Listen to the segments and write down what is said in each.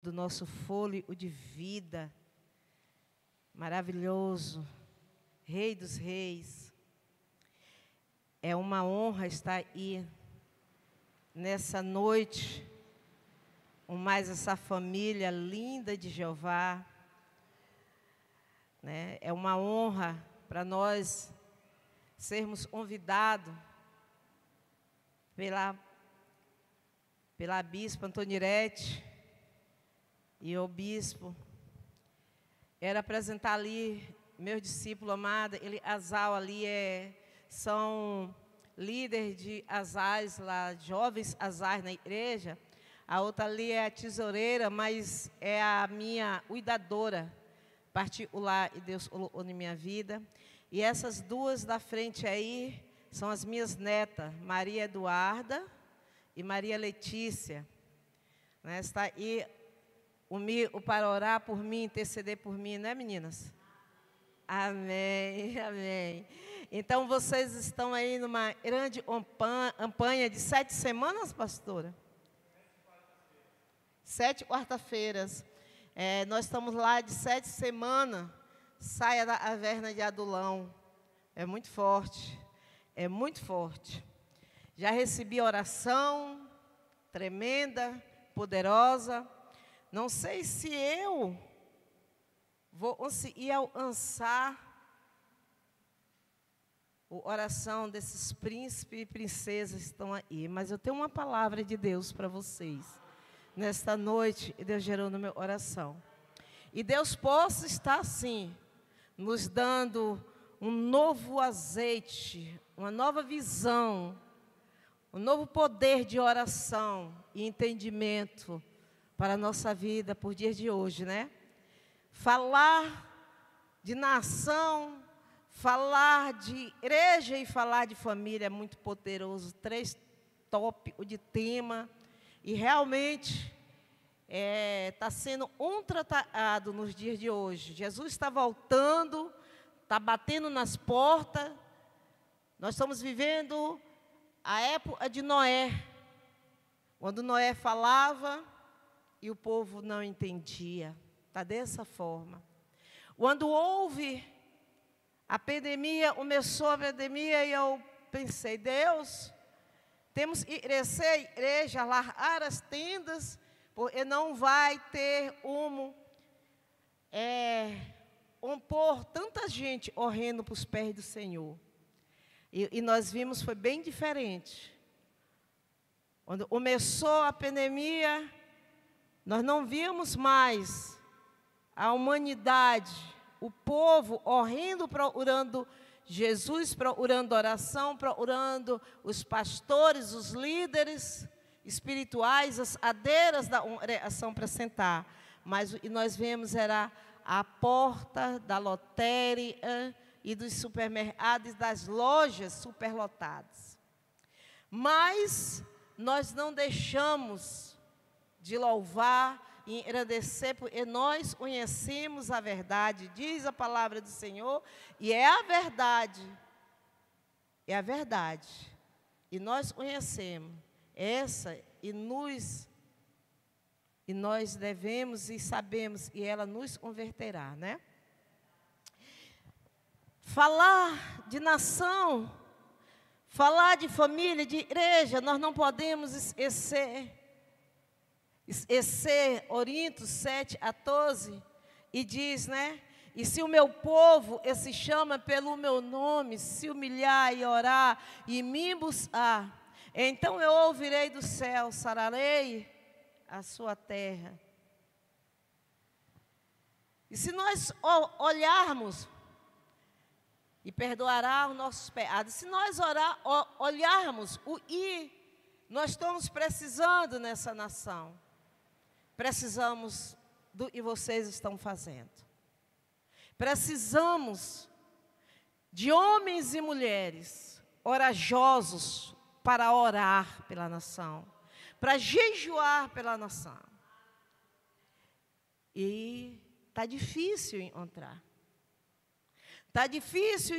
do nosso fôlego de vida, maravilhoso, Rei dos Reis. É uma honra estar aí nessa noite, com mais essa família linda de Jeová, né? É uma honra para nós sermos convidados pela bispa Antonirete e o bispo. Era apresentar ali meus discípulos amados. Azal ali são líderes de Azais lá, jovens Azais na igreja. A outra ali é a tesoureira, mas é a minha cuidadora particular, e Deus colocou na minha vida. E essas duas da frente aí são as minhas netas, Maria Eduarda e Maria Letícia. Né? Está aí para orar por mim, interceder por mim, né, meninas? Amém, amém. Então, vocês estão aí numa grande campanha de 7 semanas, pastora? 7 quarta-feiras. Nós estamos lá de 7 semanas. Saia da caverna de Adulão. É muito forte. É muito forte. Já recebi oração tremenda, poderosa. Não sei se eu vou conseguir alcançar a oração desses príncipes e princesas que estão aí, mas eu tenho uma palavra de Deus para vocês. Nesta noite, Deus gerou no meu coração. E Deus possa estar, assim, nos dando um novo azeite, uma nova visão, um novo poder de oração e entendimento para a nossa vida por dias de hoje, né? Falar de nação, falar de igreja e falar de família é muito poderoso. 3 tópicos de tema. E realmente está sendo um tratado nos dias de hoje. Jesus está voltando, está batendo nas portas. Nós estamos vivendo a época de Noé, quando Noé falava e o povo não entendia. Está dessa forma. Quando houve a pandemia, começou a pandemia e eu pensei, Deus, temos que crescer a igreja, largar as tendas, porque não vai ter como compor tanta gente correndo para os pés do Senhor. E nós vimos, foi bem diferente. Quando começou a pandemia, nós não vimos mais a humanidade, o povo correndo, procurando Jesus, procurando oração, procurando os pastores, os líderes espirituais, as cadeiras da oração para sentar. Mas o que nós vemos era a porta da lotérica e dos supermercados, das lojas superlotadas. Mas nós não deixamos de louvar e agradecer, porque nós conhecemos a verdade, diz a palavra do Senhor, e é a verdade. É a verdade. E nós conhecemos essa, e nós devemos e sabemos, e ela nos converterá, né? Falar de nação, falar de família, de igreja, nós não podemos esquecer Corintos 7:14, e diz, né? E se o meu povo, se chama pelo meu nome, se humilhar e orar e me buscar, então eu ouvirei do céu, sararei a sua terra. E se nós olharmos, e perdoará os nossos pecados, se nós olharmos nós estamos precisando nessa nação. Precisamos do que vocês estão fazendo. Precisamos de homens e mulheres corajosos para orar pela nação, para jejuar pela nação. E está difícil encontrar. Está difícil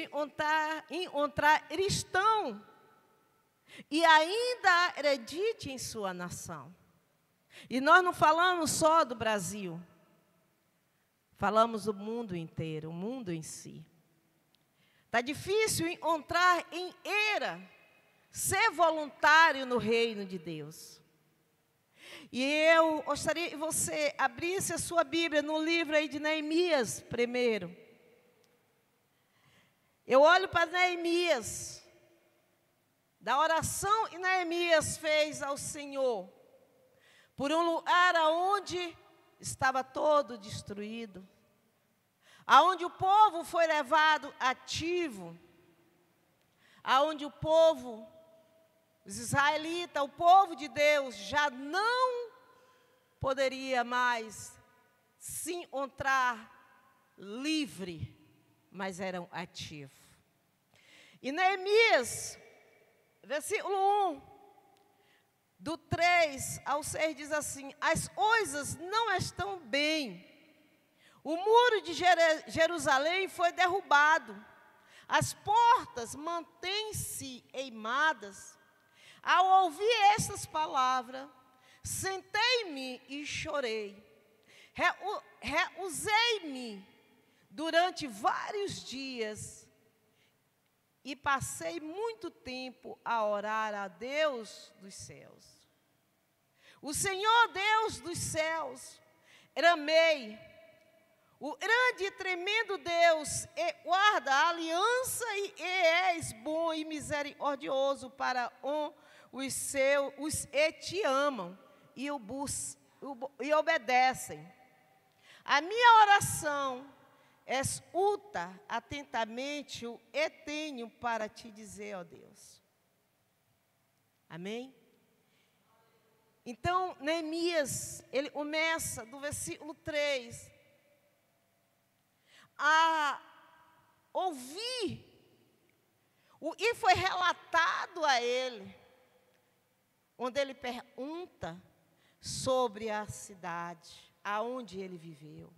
encontrar cristão e ainda acredite em sua nação. E nós não falamos só do Brasil. Falamos do mundo inteiro, o mundo em si. Está difícil encontrar em Eira ser voluntário no reino de Deus. E eu gostaria que você abrisse a sua Bíblia no livro aí de Neemias primeiro. Eu olho para Neemias, da oração que Neemias fez ao Senhor, por um lugar onde estava todo destruído, aonde o povo foi levado ativo, aonde o povo, os israelitas, o povo de Deus, já não poderia mais se encontrar livre, mas eram ativos. E Neemias, versículo 1, do 3 ao 6, diz assim: as coisas não estão bem. O muro de Jerusalém foi derrubado. As portas mantêm-se queimadas. Ao ouvir estas palavras, sentei-me e chorei. Recusei-me durante vários dias e passei muito tempo a orar a Deus dos céus. O Senhor Deus dos céus, clamei. O grande e tremendo Deus guarda a aliança e és bom e misericordioso para os seus que te amam e obedecem. A minha oração escuta atentamente o que tenho para te dizer, ó Deus. Amém? Então, Neemias, ele começa do versículo 3 a ouvir o que foi relatado a ele, onde ele pergunta sobre a cidade, aonde ele viveu,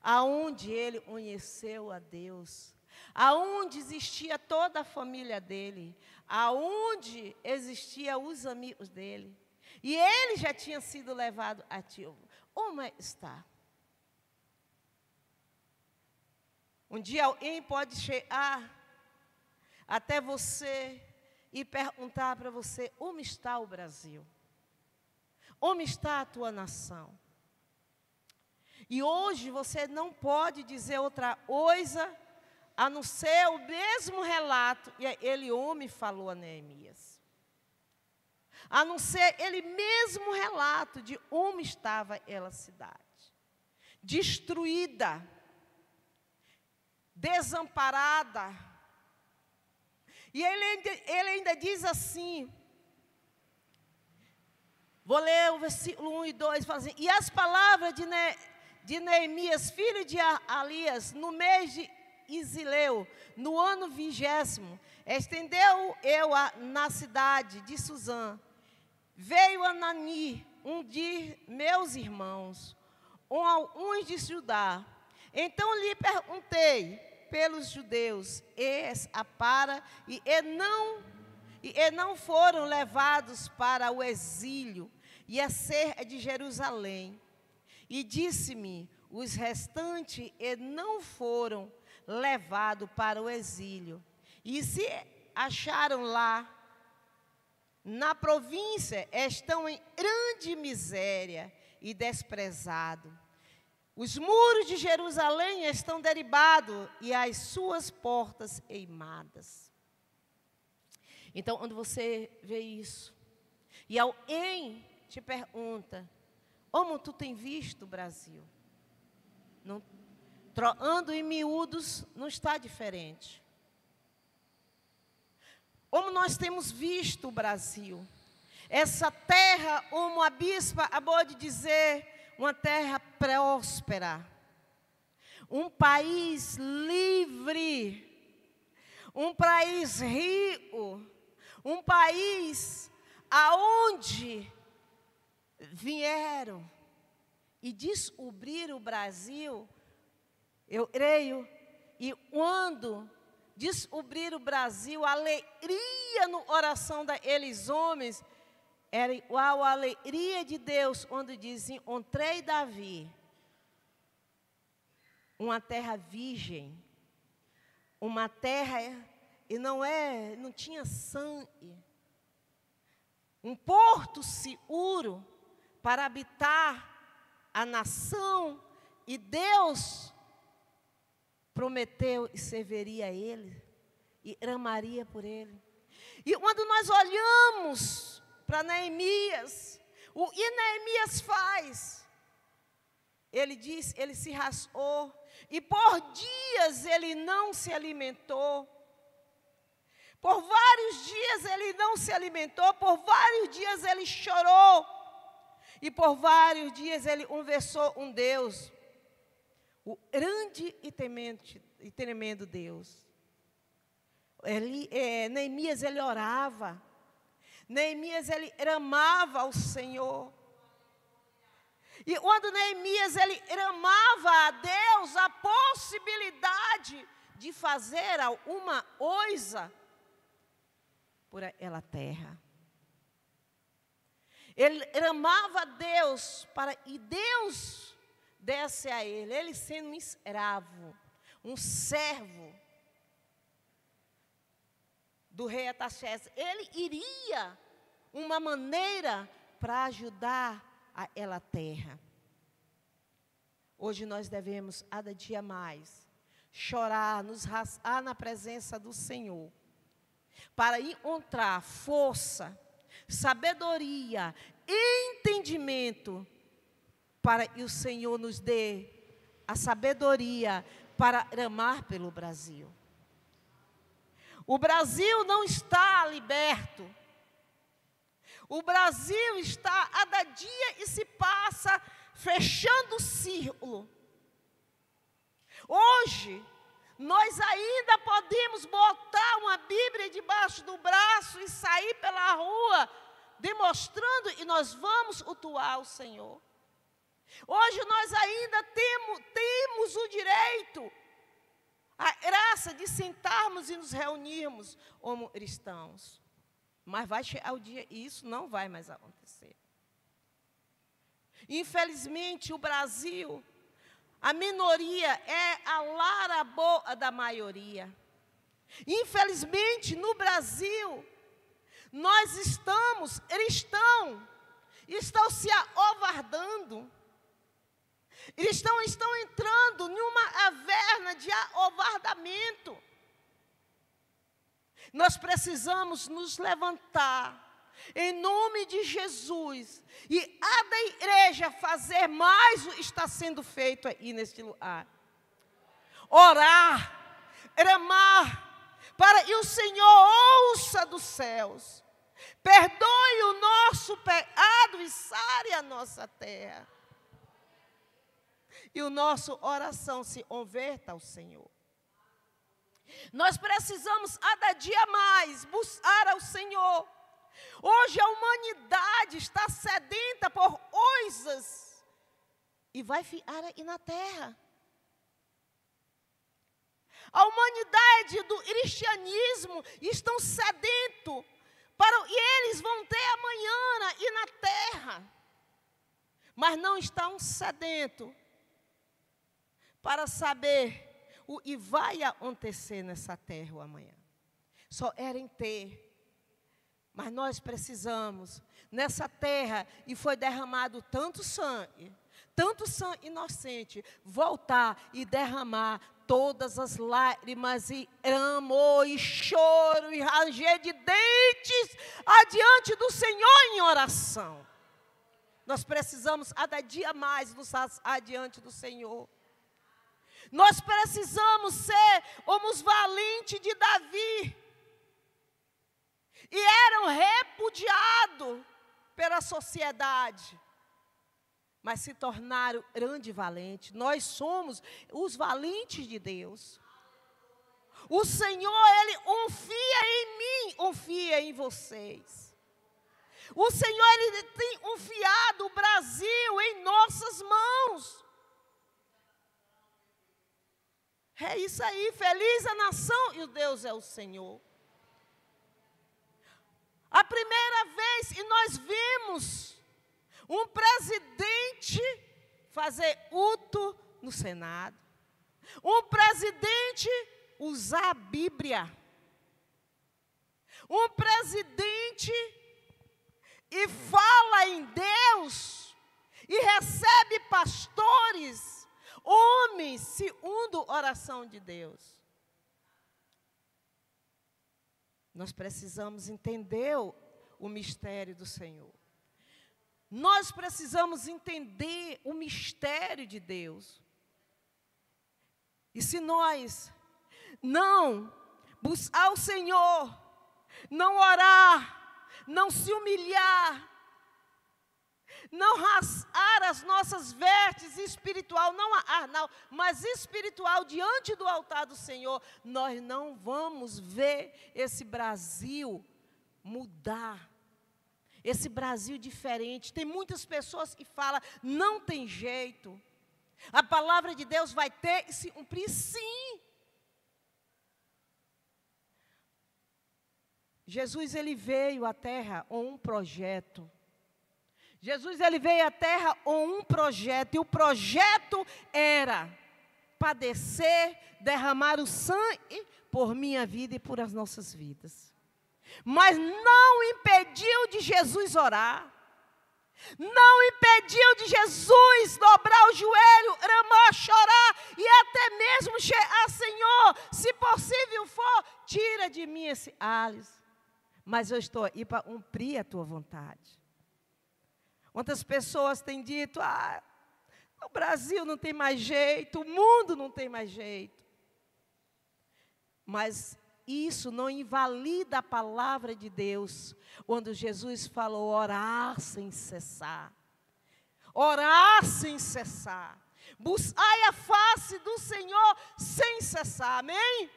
aonde ele conheceu a Deus, aonde existia toda a família dele, aonde existiam os amigos dele, e ele já tinha sido levado ativo. Como está? Um dia alguém pode chegar até você e perguntar para você: como está o Brasil? Como está a tua nação? E hoje você não pode dizer outra coisa a não ser o mesmo relato que ele homem falou a Neemias. A não ser ele mesmo relato de como estava aquela cidade. Destruída, desamparada. E ele ainda diz assim, vou ler o versículo 1 e 2, fala assim: e as palavras de Neemias, filho de Alias, no mês de Isileu, no ano 20º, estendeu eu na cidade de Suzã. Veio Anani, um de meus irmãos, uns de Judá. Então lhe perguntei pelos judeus, e não foram levados para o exílio e a cerca de Jerusalém. E disse-me, os restantes não foram levados para o exílio, e se acharam lá, na província, estão em grande miséria e desprezado. Os muros de Jerusalém estão derribados e as suas portas queimadas. Então, quando você vê isso, e alguém te pergunta: como tu tem visto o Brasil? Não, trocando em miúdos, não está diferente. Como nós temos visto o Brasil? Essa terra, como a bispa acabou de dizer, uma terra próspera, um país livre, um país rico, um país aonde vieram e descobriram o Brasil, eu creio, e quando descobriram o Brasil, a alegria no coração daqueles homens era igual à alegria de Deus, quando diz: encontrei Davi, uma terra virgem, uma terra, e não tinha sangue, um porto seguro para habitar a nação, e Deus prometeu e serviria a ele, e amaria por ele. E quando nós olhamos para Neemias, o que Neemias faz? Ele diz, ele se rasgou, e por dias ele não se alimentou. Por vários dias ele não se alimentou, por vários dias ele chorou, e por vários dias ele conversou com Deus, o grande e tremendo Deus. Neemias, ele orava. Neemias, ele amava ao Senhor. E quando Neemias, ele amava a Deus, a possibilidade de fazer alguma coisa por aquela terra. Ele amava a Deus, e Deus desse a ele sendo um escravo, um servo do rei Artaxerxes, ele iria uma maneira para ajudar aquela terra. Hoje nós devemos, cada dia mais, chorar, nos rasgar na presença do Senhor, para encontrar força, sabedoria, entendimento, para que o Senhor nos dê a sabedoria para amar pelo Brasil. O Brasil não está liberto. O Brasil está, a cada dia, e se passa fechando o círculo. Hoje, nós ainda podemos botar uma Bíblia debaixo do braço e sair pela rua, demonstrando que nós vamos cultuar o Senhor. Hoje nós ainda temos o direito, a graça de sentarmos e nos reunirmos como cristãos. Mas vai chegar o dia e isso não vai mais acontecer. Infelizmente, o Brasil, a minoria é a lara-boa da maioria. Infelizmente, no Brasil, nós cristãos, estão se acovardando. Cristãos estão entrando em uma caverna de acovardamento. Nós precisamos nos levantar, em nome de Jesus, e cada igreja fazer mais o que está sendo feito aí neste lugar. Orar, clamar, para que o Senhor ouça dos céus, perdoe o nosso pecado e sare a nossa terra. E o nosso oração se converta ao Senhor. Nós precisamos, cada dia mais, buscar ao Senhor. Hoje a humanidade está sedenta por coisas e vai ficar aí na terra. A humanidade do cristianismo estão sedentos para o que eles vão ter amanhã e na terra. Mas não estão sedentos para saber o que vai acontecer nessa terra amanhã. Só querem ter. Mas nós precisamos, nessa terra, e foi derramado tanto sangue inocente, voltar e derramar todas as lágrimas, e amor, e choro, e ranger de dentes, adiante do Senhor em oração. Nós precisamos, cada dia mais, nos adiante do Senhor. Nós precisamos ser como os valentes de Davi. E eram repudiados pela sociedade, mas se tornaram grande valente. Nós somos os valentes de Deus. O Senhor, Ele confia em mim, confia em vocês. O Senhor, Ele tem confiado o Brasil em nossas mãos. É isso aí, feliz a nação e o Deus é o Senhor. A primeira vez que nós vimos um presidente fazer luto no Senado. Um presidente usar a Bíblia. Um presidente e fala em Deus e recebe pastores, homens, segundo oração de Deus. Nós precisamos entender o mistério do Senhor. Nós precisamos entender o mistério de Deus. E se nós não buscar o Senhor, não orar, não se humilhar, não rasgar as nossas vestes espiritual, não arnal, mas espiritual diante do altar do Senhor, nós não vamos ver esse Brasil mudar. Esse Brasil diferente. Tem muitas pessoas que falam, não tem jeito. A palavra de Deus vai ter que se cumprir, sim. Jesus, ele veio à terra com um projeto. Jesus, ele veio à terra com um projeto. E o projeto era padecer, derramar o sangue por minha vida e por as nossas vidas. Mas não impediu de Jesus orar. Não impediu de Jesus dobrar o joelho, ramar, chorar e até mesmo chegar, Senhor, se possível for, tira de mim esse cálice. Mas eu estou aí para cumprir a tua vontade. Quantas pessoas têm dito, o Brasil não tem mais jeito, o mundo não tem mais jeito. Mas isso não invalida a palavra de Deus, quando Jesus falou orar sem cessar. Orar sem cessar. Buscai a face do Senhor sem cessar, amém?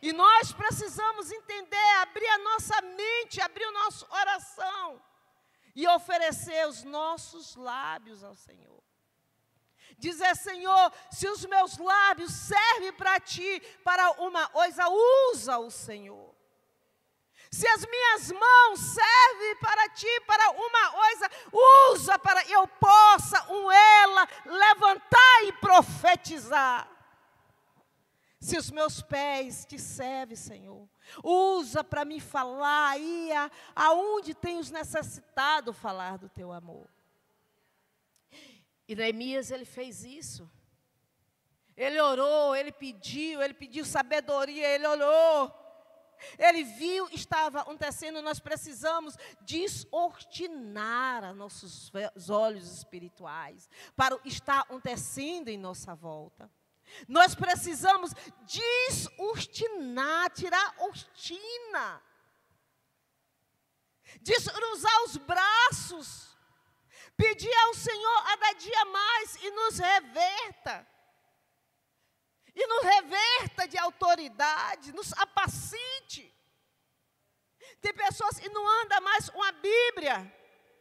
E nós precisamos entender, abrir a nossa mente, abrir o nosso coração e oferecer os nossos lábios ao Senhor. Dizer, Senhor, se os meus lábios servem para Ti, para uma coisa, usa o Senhor. Se as minhas mãos servem para Ti, para uma coisa, usa para que eu possa, com ela, levantar e profetizar. Se os meus pés Te servem, Senhor, usa para me falar aí, aonde tem os necessitados falar do Teu amor. E Neemias, ele fez isso. Ele orou, ele pediu sabedoria, ele orou. Ele viu, estava acontecendo, nós precisamos descortinar os nossos olhos espirituais para o que está acontecendo em nossa volta. Nós precisamos descortinar, tirar a cortina. Descruzar os braços. Pedir ao Senhor a cada dia mais e nos reverta. E nos reverta de autoridade, nos apacite. Tem pessoas que não andam mais com a Bíblia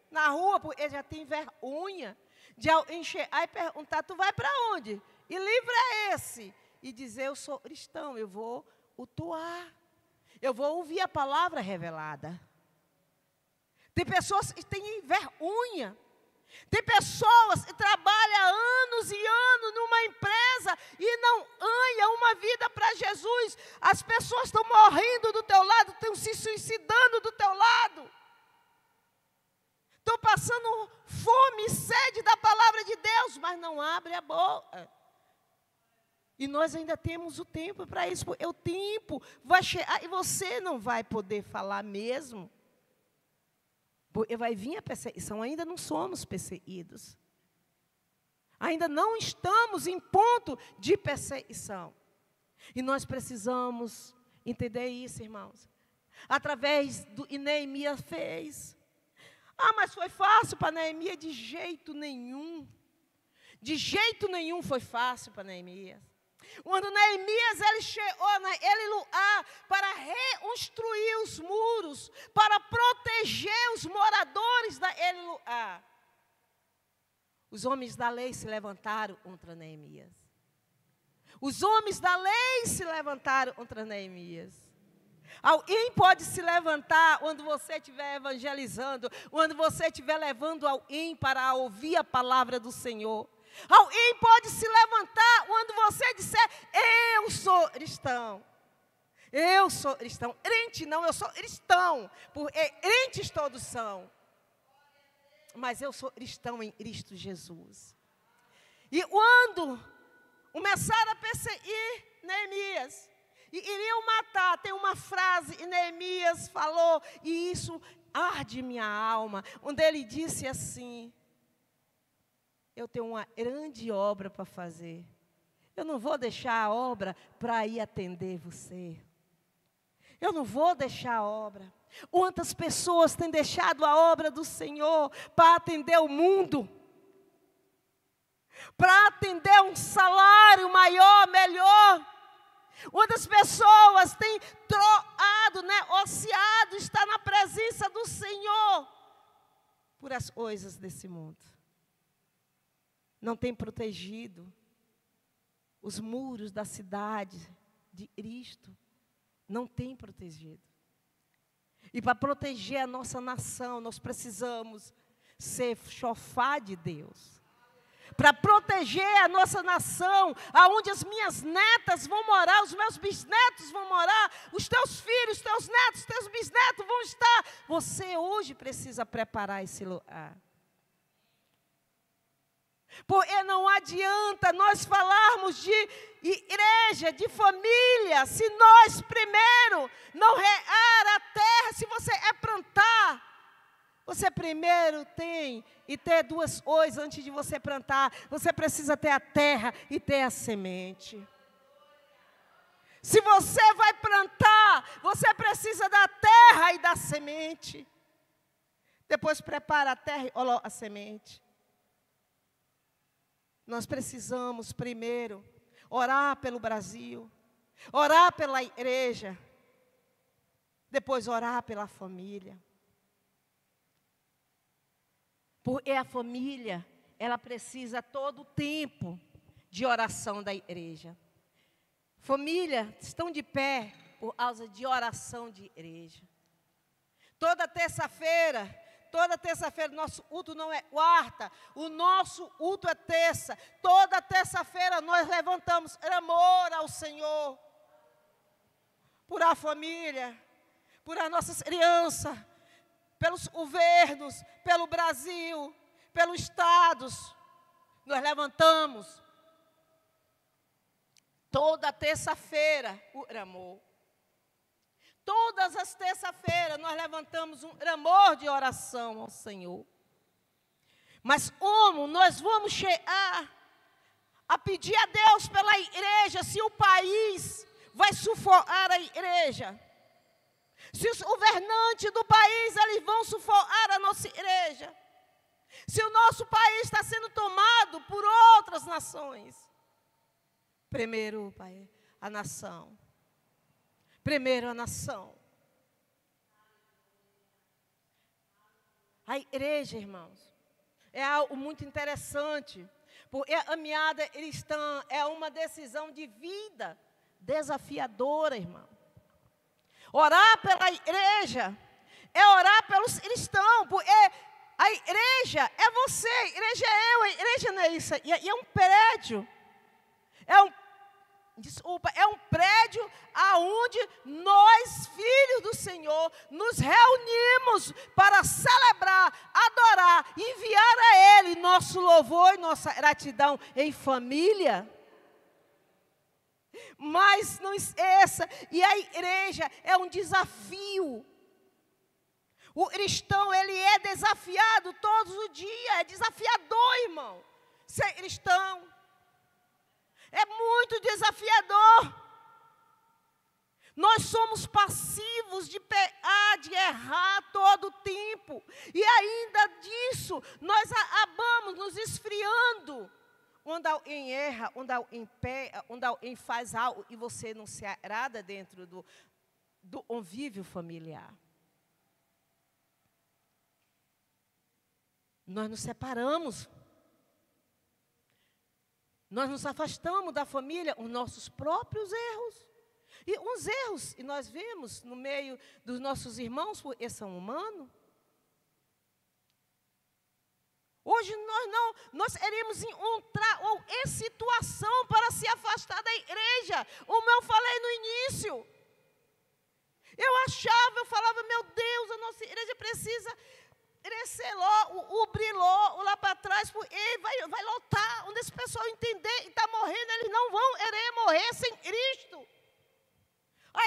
na rua, porque já tem vergonha de enxergar e perguntar, tu vai para onde? E livro é esse? E dizer, eu sou cristão, eu vou cultuar. Eu vou ouvir a palavra revelada. Tem pessoas que têm vergonha. Tem pessoas que trabalham anos e anos numa empresa e não ganham uma vida para Jesus. As pessoas estão morrendo do teu lado, estão se suicidando do teu lado. Estão passando fome e sede da palavra de Deus, mas não abre a boca. E nós ainda temos o tempo para isso, porque o tempo vai chegar e você não vai poder falar mesmo. Porque vai vir a perseguição, ainda não somos perseguidos. Ainda não estamos em ponto de perseguição. E nós precisamos entender isso, irmãos. Através do que Neemias fez. Mas foi fácil para Neemias? De jeito nenhum. De jeito nenhum foi fácil para Neemias. Quando Neemias ele chegou naquele lugar para reconstruir os muros, para proteger os moradores daquele lugar, os homens da lei se levantaram contra Neemias. Os homens da lei se levantaram contra Neemias. Alguém pode se levantar quando você estiver evangelizando, quando você estiver levando alguém para ouvir a palavra do Senhor. Alguém pode se levantar quando você disser, eu sou cristão. Eu sou cristão. Crente não, eu sou cristão. Porque crentes todos são. Mas eu sou cristão em Cristo Jesus. E quando começaram a perseguir Neemias, e iriam matar, tem uma frase que Neemias falou, e isso arde minha alma, onde ele disse assim, eu tenho uma grande obra para fazer, eu não vou deixar a obra para ir atender você, eu não vou deixar a obra. Quantas pessoas têm deixado a obra do Senhor para atender o mundo? Para atender um salário maior, melhor? Quantas pessoas têm troado, negociado, está na presença do Senhor por as coisas desse mundo? Não tem protegido os muros da cidade de Cristo. Não tem protegido. E para proteger a nossa nação, nós precisamos ser chofar de Deus. Para proteger a nossa nação, aonde as minhas netas vão morar, os meus bisnetos vão morar, os teus filhos, teus netos, teus bisnetos vão estar. Você hoje precisa preparar esse lugar. Porque não adianta nós falarmos de igreja, de família, se nós primeiro não regar a terra, se você é plantar. Você primeiro tem e ter duas coisas antes de você plantar. Você precisa ter a terra e ter a semente. Se você vai plantar, você precisa da terra e da semente. Depois prepara a terra e a semente. Nós precisamos primeiro orar pelo Brasil, orar pela igreja, depois orar pela família. Porque a família, ela precisa todo o tempo de oração da igreja. Família, estão de pé por causa de oração de igreja. Toda terça-feira, nosso culto não é quarta, o nosso culto é terça. Toda terça-feira nós levantamos amor ao Senhor. Por a família, por as nossas crianças, pelos governos, pelo Brasil, pelos estados, nós levantamos. Toda terça-feira, o amor. Todas as terças-feiras, nós levantamos um clamor de oração ao Senhor. Mas como nós vamos chegar a pedir a Deus pela igreja, se o país vai sufocar a igreja? Se os governantes do país, eles vão sufocar a nossa igreja. Se o nosso país está sendo tomado por outras nações. Primeiro, Pai, a nação. Primeiro a nação. A igreja, irmãos, é algo muito interessante. Porque a caminhada cristã é uma decisão de vida desafiadora, irmão. Orar pela igreja é orar pelos cristãos, porque a igreja é você, a igreja é eu, a igreja não é isso. E é um prédio, é um prédio aonde nós, filhos do Senhor, nos reunimos para celebrar, adorar, enviar a Ele nosso louvor e nossa gratidão em família. Mas não esqueça, e a igreja é um desafio. O cristão, ele é desafiado todos os dias, é desafiador, irmão, ser cristão. É muito desafiador. Nós somos passivos de pecar, de errar todo o tempo. E ainda disso, nós acabamos nos esfriando. Quando alguém erra, quando alguém peca, quando alguém faz algo e você não se agrada dentro do convívio familiar. Nós nos separamos. Nós nos afastamos da família, os nossos próprios erros. E uns erros, e nós vemos no meio dos nossos irmãos, porque são humanos. Hoje nós iremos encontrar ou em situação para se afastar da igreja. Como eu falei no início. Eu falava, meu Deus, a nossa igreja precisa crescer o brilhou lá para trás, porque vai lotar. Onde esse pessoal entender e está morrendo, eles não vão querer morrer sem Cristo.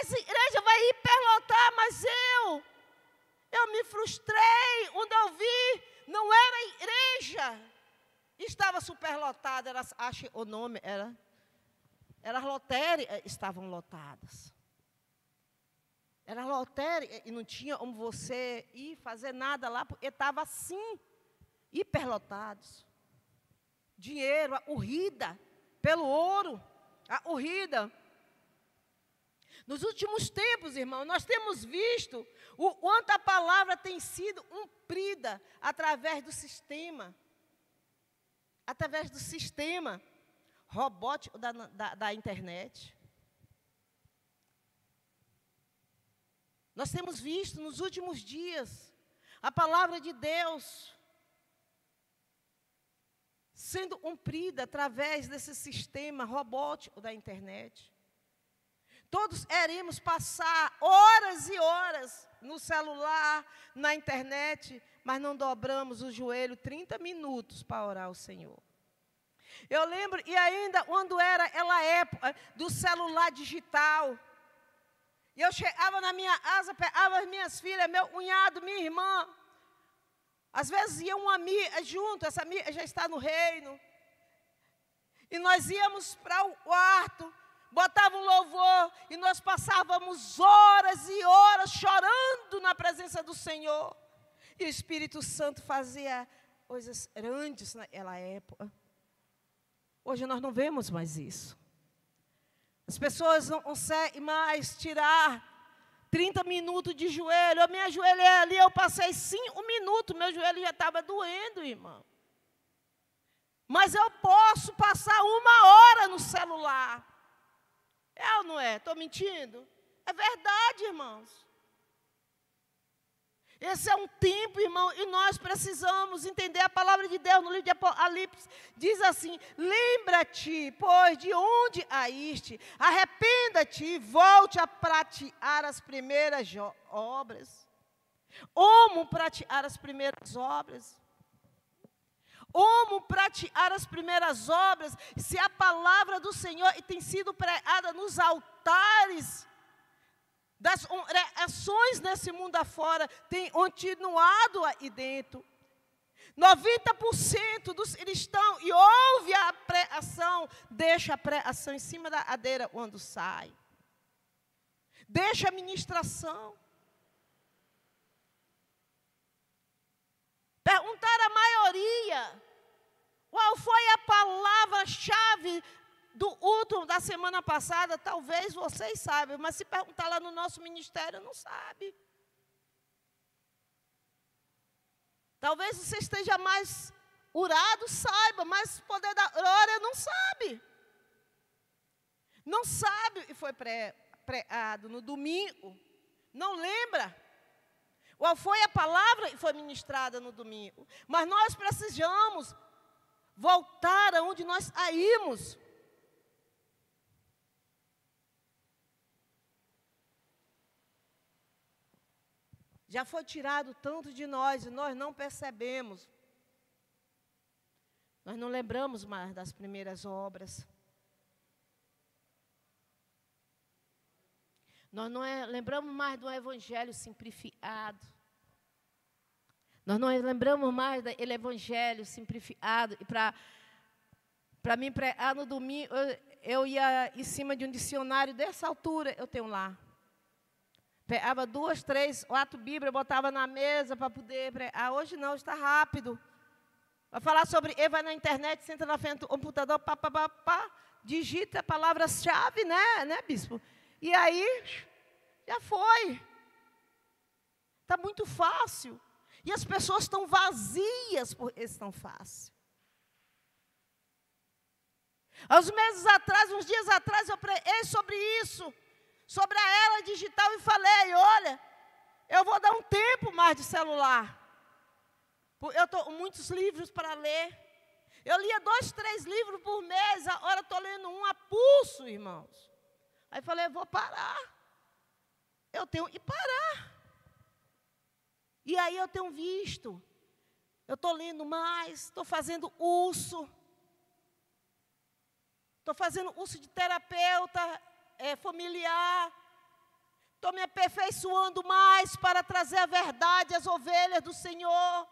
Essa igreja vai hiperlotar, mas eu me frustrei. Onde eu vi, não era igreja. Estava superlotada, acho o nome, era lotérias, estavam lotadas. Era lotéria e não tinha como você ir fazer nada lá, porque estava assim, hiperlotados. Dinheiro, a corrida pelo ouro, a corrida. Nos últimos tempos, irmão, nós temos visto o quanto a palavra tem sido cumprida através do sistema robótico da internet. Nós temos visto nos últimos dias a palavra de Deus sendo cumprida através desse sistema robótico da internet. Todos iremos passar horas e horas no celular, na internet, mas não dobramos o joelho 30 minutos para orar ao Senhor. Eu lembro, e ainda quando era aquela época do celular digital, e eu chegava na minha casa, pegava as minhas filhas, meu cunhado, minha irmã. Às vezes ia uma amiga junto, essa amiga já está no reino. E nós íamos para o quarto, botava um louvor, e nós passávamos horas e horas chorando na presença do Senhor. E o Espírito Santo fazia coisas grandes naquela época. Hoje nós não vemos mais isso. As pessoas não conseguem mais tirar 30 minutos de joelho. Eu me ajoelhei ali, eu passei 5 minutos, meu joelho já estava doendo, irmão. Mas eu posso passar 1 hora no celular. É ou não é? Estou mentindo? É verdade, irmãos. Esse é um tempo, irmão, e nós precisamos entender a palavra de Deus. No livro de Apocalipse diz assim: lembra-te, pois, de onde caíste, arrependa-te e volte a praticar as primeiras obras. Como praticar as primeiras obras? Como praticar as primeiras obras, se a palavra do Senhor tem sido pregada nos altares das ações nesse mundo afora, tem continuado aí dentro. 90% dos cristãos, e ouve a pregação, deixa a pregação em cima da cadeira quando sai. Deixa a ministração. Perguntar à maioria, qual foi a palavra-chave do último da semana passada, talvez vocês saibam, mas se perguntar lá no nosso ministério, não sabe. Talvez você esteja mais urado, saiba, mas poder da glória não sabe. Não sabe o que foi pregado no domingo, não lembra. Qual foi a palavra que foi ministrada no domingo. Mas nós precisamos voltar aonde nós saímos. Já foi tirado tanto de nós e nós não percebemos. Nós não lembramos mais das primeiras obras. Nós não lembramos mais do evangelho simplificado. Nós não lembramos mais daquele evangelho simplificado. E para mim pregar no domingo, eu ia em cima de um dicionário dessa altura, eu tenho lá. Pegava 2, 3, 4 Bíblias, botava na mesa para poder pregar. Hoje não, está rápido. Vai falar sobre, vai na internet, senta na frente do computador, digita a palavra-chave, né, bispo? E aí, já foi. Está muito fácil. E as pessoas estão vazias por isso tão fácil. Uns dias atrás, eu preguei sobre isso. sobre a era digital e falei, olha, eu vou dar um tempo mais de celular. Eu estou com muitos livros para ler. Eu lia 2, 3 livros por mês, agora estou lendo um a pulso, irmãos. Aí falei, vou parar. Eu tenho que parar. E aí eu tenho visto, eu estou lendo mais, estou fazendo uso. Estou fazendo uso de terapeuta familiar. Estou me aperfeiçoando mais para trazer a verdade às ovelhas do Senhor.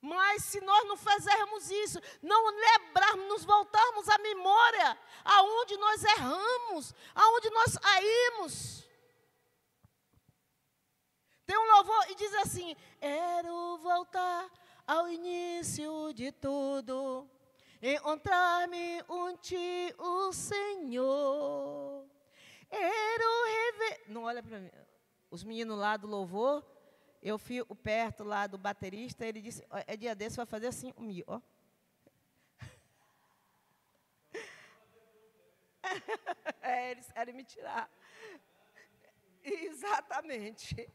Mas se nós não fizermos isso, não lembrarmos, nos voltarmos à memória, aonde nós erramos, aonde nós caímos. Tem um louvor e diz assim, quero voltar ao início de tudo, encontrar-me contigo, Senhor. Não olha para mim. Os meninos lá do louvor, eu fico perto lá do baterista, ele disse, é dia desse, vai fazer assim comigo, ó. Eles querem me tirar. Exatamente.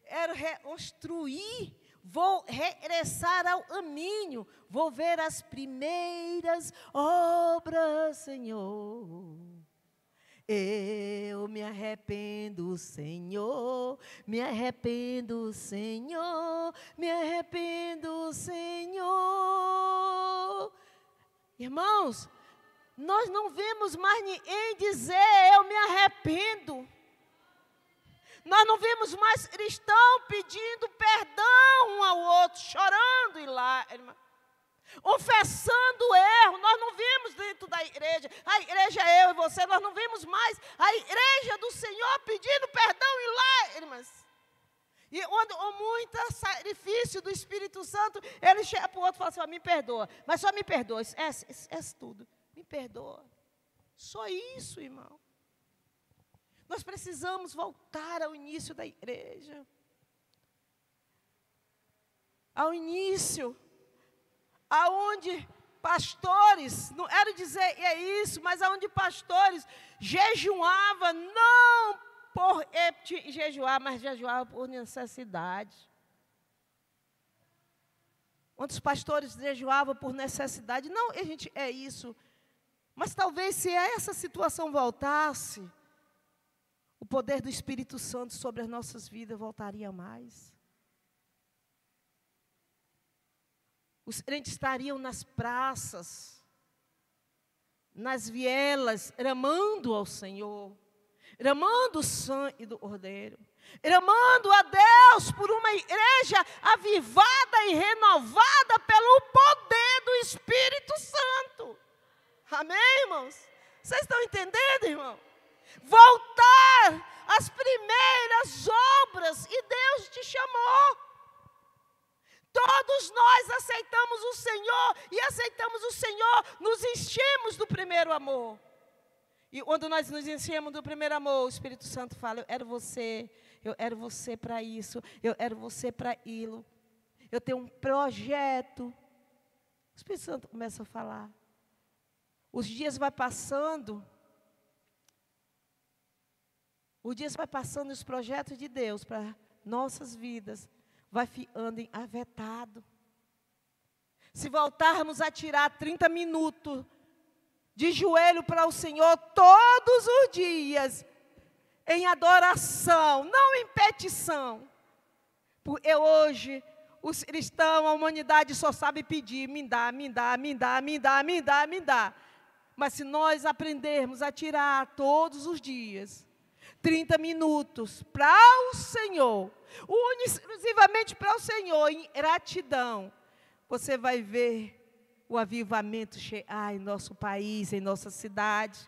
Quero reconstruir, vou regressar ao caminho, vou ver as primeiras obras, Senhor. Eu me arrependo, Senhor, me arrependo, Senhor, me arrependo, Senhor. Irmãos, nós não vemos mais ninguém dizer, eu me arrependo. Nós não vemos mais cristão pedindo perdão um ao outro, chorando em lágrimas, confessando o erro. Nós não vemos dentro da igreja, a igreja é eu e você, nós não vemos mais a igreja do Senhor pedindo perdão em lágrimas. E quando com muito sacrifício do Espírito Santo, ele chega para o outro e fala assim, me perdoa, mas só me perdoa, é tudo, me perdoa. Só isso, irmão. Nós precisamos voltar ao início da igreja. Ao início, aonde pastores, não quero dizer isso, mas aonde pastores jejuavam, não por jejuar, mas jejuavam por necessidade. Onde os pastores jejuavam por necessidade, não, a gente é isso. Mas talvez se essa situação voltasse, o poder do Espírito Santo sobre as nossas vidas voltaria mais. Os crentes estariam nas praças, nas vielas, clamando ao Senhor, clamando o sangue do Cordeiro, clamando a Deus por uma igreja avivada e renovada pelo poder do Espírito Santo. Amém, irmãos? Vocês estão entendendo, irmão? Voltar às primeiras obras, e Deus te chamou. Todos nós aceitamos o Senhor, e aceitamos o Senhor, nos enchemos do primeiro amor. E quando nós nos enchemos do primeiro amor, o Espírito Santo fala, eu quero você para isso, eu quero você para aquilo. Eu tenho um projeto. O Espírito Santo começa a falar. Os dias vai passando, e os projetos de Deus para nossas vidas vai ficando engavetado. Se voltarmos a tirar 30 minutos de joelho para o Senhor todos os dias, em adoração, não em petição, porque hoje os cristãos, a humanidade só sabe pedir, me dá, me dá, me dá, me dá, me dá, me dá. Mas se nós aprendermos a tirar todos os dias 30 minutos para o Senhor, exclusivamente para o Senhor, em gratidão, você vai ver o avivamento chegar em nosso país, em nossa cidade,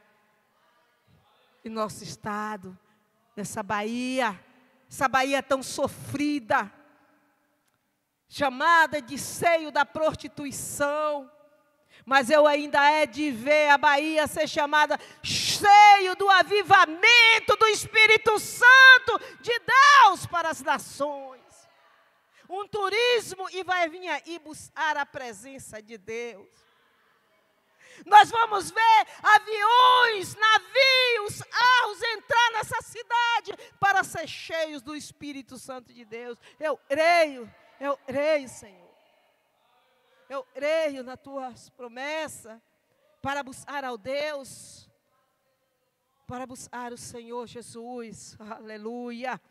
em nosso estado, nessa Bahia, essa Bahia tão sofrida, chamada de seio da prostituição. Mas eu ainda é de ver a Bahia ser chamada cheio do avivamento do Espírito Santo de Deus para as nações. Um turismo e vai vir aí buscar a presença de Deus. Nós vamos ver aviões, navios, carros entrar nessa cidade para ser cheios do Espírito Santo de Deus. Eu creio, Senhor. Eu creio nas tuas promessas para buscar ao Deus, para buscar o Senhor Jesus. Aleluia.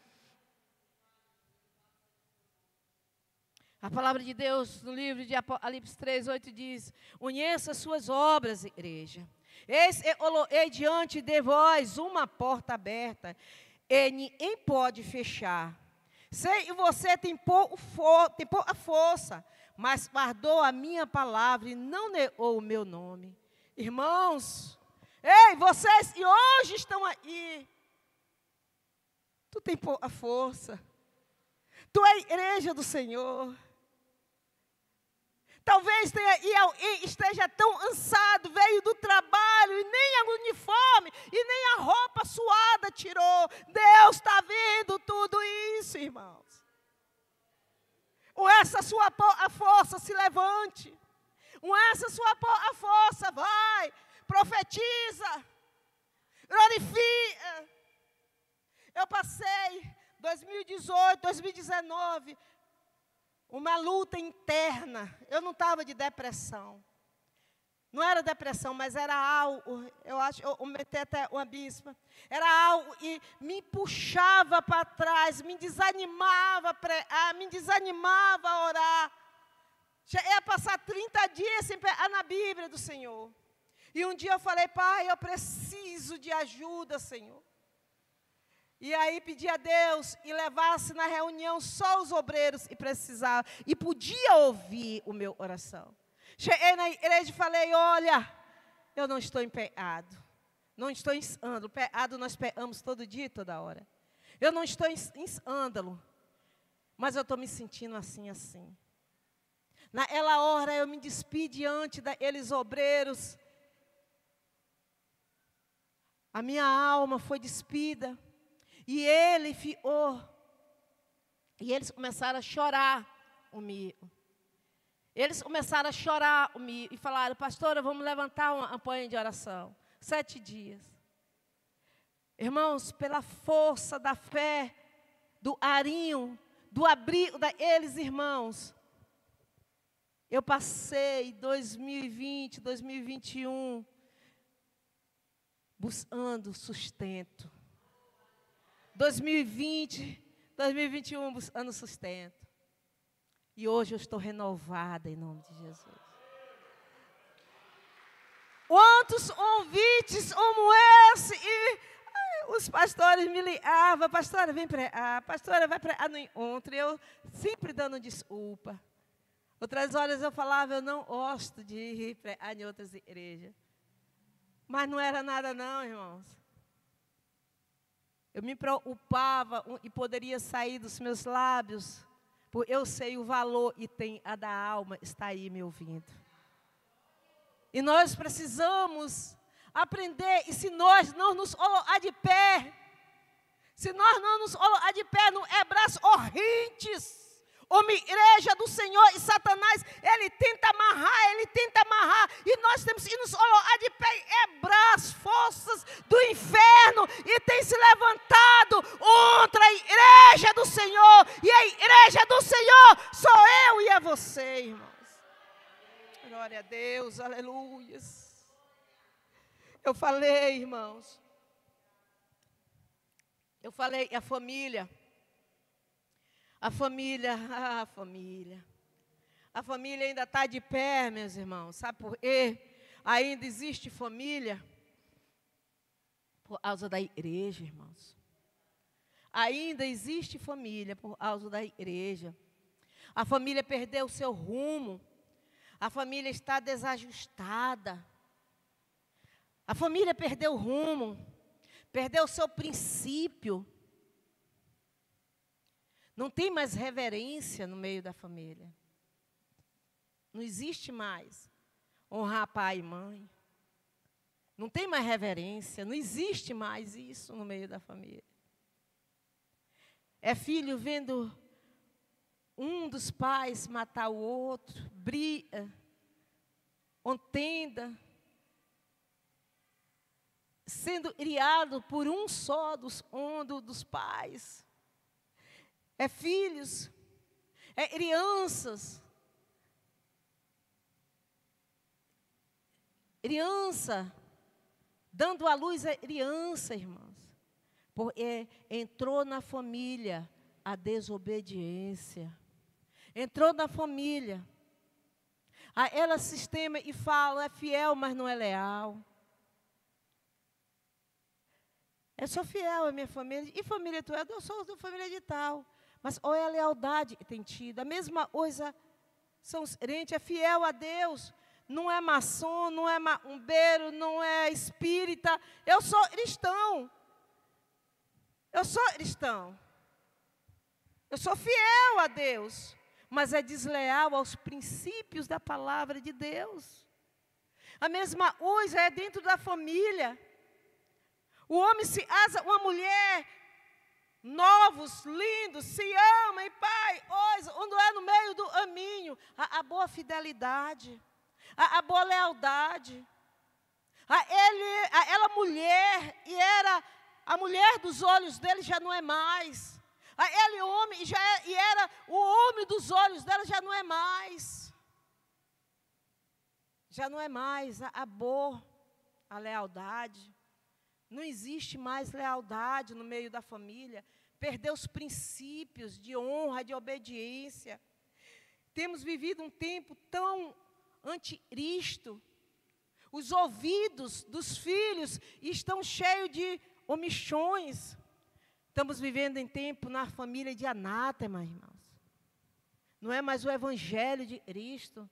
A palavra de Deus no livro de Apocalipse 3:8 diz: conheça as suas obras, igreja. Eis eu diante de vós uma porta aberta, e ninguém pode fechar. Sei que você tem pouca força, mas guardou a minha palavra e não negou o meu nome. Irmãos, ei, vocês que hoje estão aí, tu tem pouca força. Tu é a igreja do Senhor. Talvez alguém esteja tão cansado, veio do trabalho e nem o uniforme e nem a roupa suada tirou. Deus está vendo tudo isso, irmãos. Com essa sua força, se levante. Com essa sua força, vai, profetiza, glorifica. Eu passei 2018, 2019... uma luta interna. Eu não estava de depressão. Não era depressão, mas era algo, eu acho, eu comentei até uma bispa, era algo que me puxava para trás, me desanimava a orar. Cheguei a passar 30 dias sem pegar na Bíblia do Senhor. E um dia eu falei: Pai, eu preciso de ajuda, Senhor. E aí pedi a Deus e levasse na reunião só os obreiros e precisava, e podia ouvir o meu oração. Cheguei na igreja e falei: olha, eu não estou em pecado, não estou em escândalo. Pecado nós pecamos todo dia, toda hora. Eu não estou em escândalo, mas eu estou me sentindo assim. Naquela hora eu me despi diante daqueles obreiros. A minha alma foi despida. E ele ficou. E eles começaram a chorar comigo. Eles começaram a chorar comigo e falaram: pastora, vamos levantar uma campanha de oração. 7 dias. Irmãos, pela força da fé, do arinho, do abrigo daqueles irmãos, eu passei 2020, 2021, buscando sustento. 2020, 2021, buscando sustento. E hoje eu estou renovada em nome de Jesus. Quantos convites como esse? E os pastores me ligavam: pastora, vem pregar, pastora, vai pregar no encontro. Eu sempre dando desculpa. Outras horas eu falava: eu não gosto de ir pregar em outras igrejas. Mas não era nada não, irmãos. Eu me preocupava e poderia sair dos meus lábios, porque eu sei o valor e tem a da alma está aí me ouvindo. E nós precisamos aprender, e se nós não nos colocar de pé, não é braço horrentes, uma igreja do Senhor, e Satanás, ele tenta amarrar, e nós temos que nos colocar de pé, quebrar as forças do inferno, e tem se levantado contra a igreja do Senhor, e a igreja do Senhor sou eu e é você, irmãos. Glória a Deus, aleluia. Eu falei, irmãos, a família ainda está de pé, meus irmãos. Sabe por quê? Ainda existe família por causa da igreja, irmãos. Ainda existe família por causa da igreja. A família perdeu o seu rumo. A família está desajustada. A família perdeu o rumo. Perdeu o seu princípio. Não tem mais reverência no meio da família. Não existe mais honrar pai e mãe. Não tem mais reverência. Não existe mais isso no meio da família. É filho vendo um dos pais matar o outro, briga, contenda, sendo criado por um só dos pais. É filhos, é crianças. Criança, dando à luz a criança, irmãos. Porque entrou na família a desobediência. Entrou na família. Ela sistema e fala, é fiel, mas não é leal. Eu sou fiel à minha família. E família tu é? Eu sou da família de tal. Mas olha a lealdade que tem tido. A mesma coisa, são os crentes, é fiel a Deus. Não é maçom, não é macumbeiro, não é espírita. Eu sou cristão. Eu sou cristão. Eu sou fiel a Deus. Mas é desleal aos princípios da palavra de Deus. A mesma coisa é dentro da família. O homem se asa, uma mulher, novos, lindos, se ama, e pai, hoje, quando é no meio do caminho, a boa fidelidade, a boa lealdade. Ela mulher, e era a mulher dos olhos dele, já não é mais. Ele homem, e era o homem dos olhos dela, já não é mais. Já não é mais a boa, a lealdade. Não existe mais lealdade no meio da família. Perdeu os princípios de honra, de obediência. Temos vivido um tempo tão anticristo. Os ouvidos dos filhos estão cheios de omissões. Estamos vivendo em tempo na família de anátema, irmãos. Não é mais o evangelho de Cristo.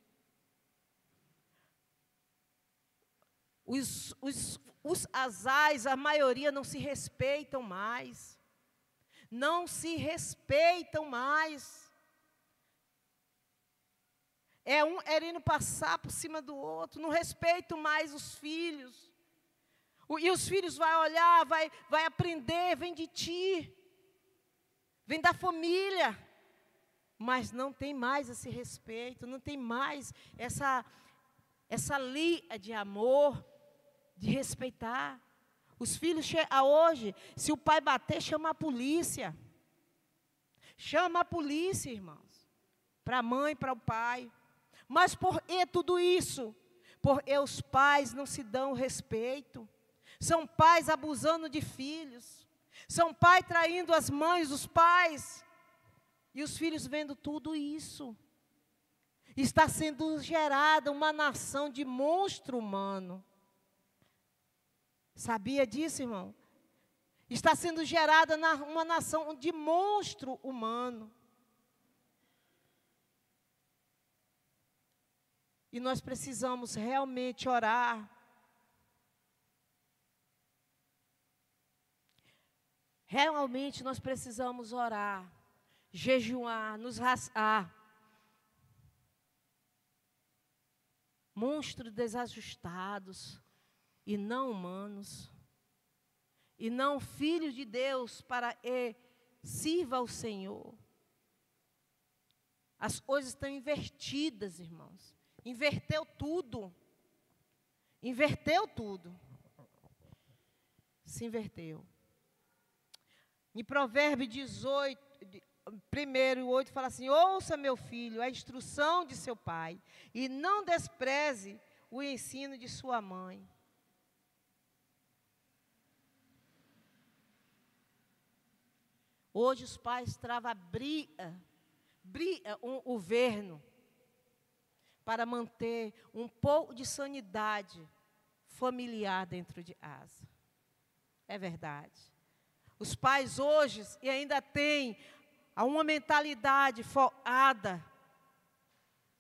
Os casais, a maioria não se respeitam mais. Não se respeitam mais. É um querendo passar por cima do outro. Não respeitam mais os filhos. E os filhos vão olhar, vai aprender, vem de ti. Vem da família. Mas não tem mais esse respeito. Não tem mais essa linha de amor, de respeitar. Os filhos chegam hoje, se o pai bater, chama a polícia. Chama a polícia, irmãos. Para a mãe, para o pai. Mas por que tudo isso? Porque os pais não se dão respeito. São pais abusando de filhos. São pais traindo as mães, os pais. E os filhos vendo tudo isso. Está sendo gerada uma nação de monstro humano. Sabia disso, irmão? Está sendo gerada uma nação de monstro humano. E nós precisamos realmente orar. Realmente nós precisamos orar, jejuar, nos rasgar. Monstros desajustados e não humanos, e não filhos de Deus para sirva ao Senhor. As coisas estão invertidas, irmãos. Inverteu tudo. Inverteu tudo. Se inverteu. Em Provérbios 18, 1:8 fala assim: ouça, meu filho, a instrução de seu pai, e não despreze o ensino de sua mãe. Hoje os pais travam briga o governo para manter um pouco de sanidade familiar dentro de casa. É verdade. Os pais hoje e ainda têm uma mentalidade focada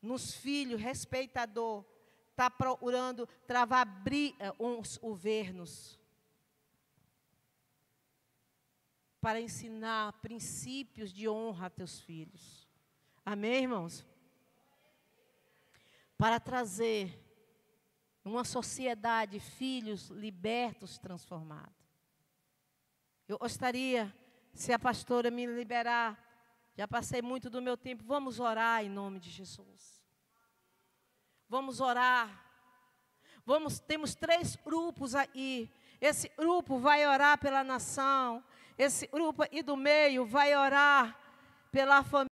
nos filhos, respeitador, está procurando travar briga uns governos para ensinar princípios de honra a teus filhos. Amém, irmãos? Para trazer uma sociedade, filhos libertos, transformados. Eu gostaria, se a pastora me liberar, já passei muito do meu tempo, vamos orar em nome de Jesus. Vamos orar. Temos 3 grupos aí. Esse grupo vai orar pela nação. Esse grupo aí do meio vai orar pela família.